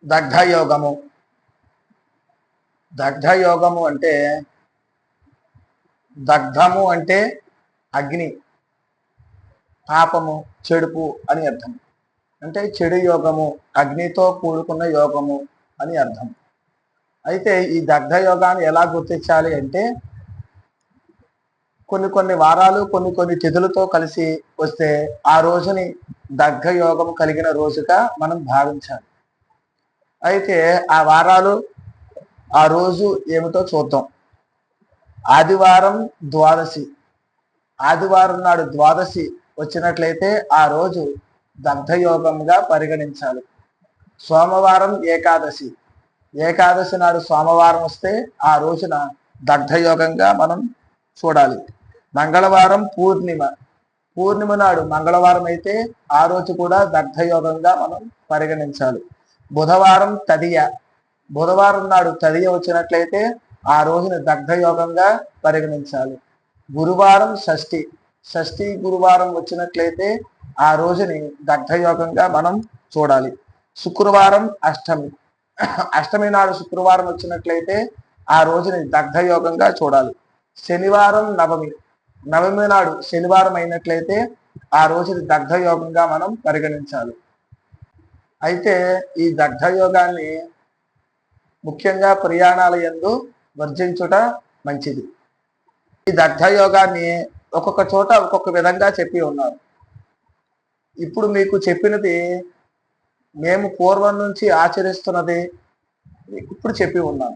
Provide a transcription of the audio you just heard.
దగ్ధయోగము. దగ్ధయోగము అంటే దగ్ధము అంటే అగ్ని, పాపము, చెడుపు అని అర్థం. అంటే చెడు యోగము, అగ్నితో కూడుకున్న యోగము అని అర్థం. అయితే ఈ దగ్ధ యోగాన్ని ఎలా గుర్తించాలి అంటే కొన్ని వారాలు కొన్ని తిథులతో కలిసి వస్తే ఆ రోజుని దగ్ధ యోగం కలిగిన రోజుగా మనం భావించాలి. అయితే ఆ వారాలు ఆ రోజు ఏమిటో చూద్దాం. ఆదివారం ద్వాదశి, ఆదివారం నాడు ద్వాదశి వచ్చినట్లయితే ఆ రోజు దగ్ధయోగంగా పరిగణించాలి. సోమవారం ఏకాదశి, ఏకాదశి నాడు సోమవారం వస్తే ఆ రోజున దగ్ధయోగంగా మనం చూడాలి. మంగళవారం పూర్ణిమ, పూర్ణిమ నాడు మంగళవారం అయితే ఆ రోజు కూడా దగ్ధయోగంగా మనం పరిగణించాలి. బుధవారం తదియ, బుధవారం నాడు తదియ వచ్చినట్లయితే ఆ రోజుని దగ్ధయోగంగా పరిగణించాలి. గురువారం షష్ఠి, షష్ఠి గురువారం వచ్చినట్లయితే ఆ రోజుని దగ్ధయోగంగా మనం చూడాలి. శుక్రవారం అష్టమి, అష్టమి నాడు శుక్రవారం వచ్చినట్లయితే ఆ రోజుని దగ్ధయోగంగా చూడాలి. శనివారం నవమి, నవమి నాడు శనివారం అయినట్లయితే ఆ రోజుని దగ్ధయోగంగా మనం పరిగణించాలి. అయితే ఈ దగ్ధయోగాన్ని ముఖ్యంగా ప్రయాణాల యందు వర్జించుట మంచిది. ఈ దగ్ధయోగాన్ని ఒక్కొక్క చోట ఒక్కొక్క విధంగా చెప్పి ఉన్నారు. ఇప్పుడు మీకు చెప్పినది మేము పూర్వం నుంచి ఆచరిస్తున్నది ఇప్పుడు చెప్పి ఉన్నాం.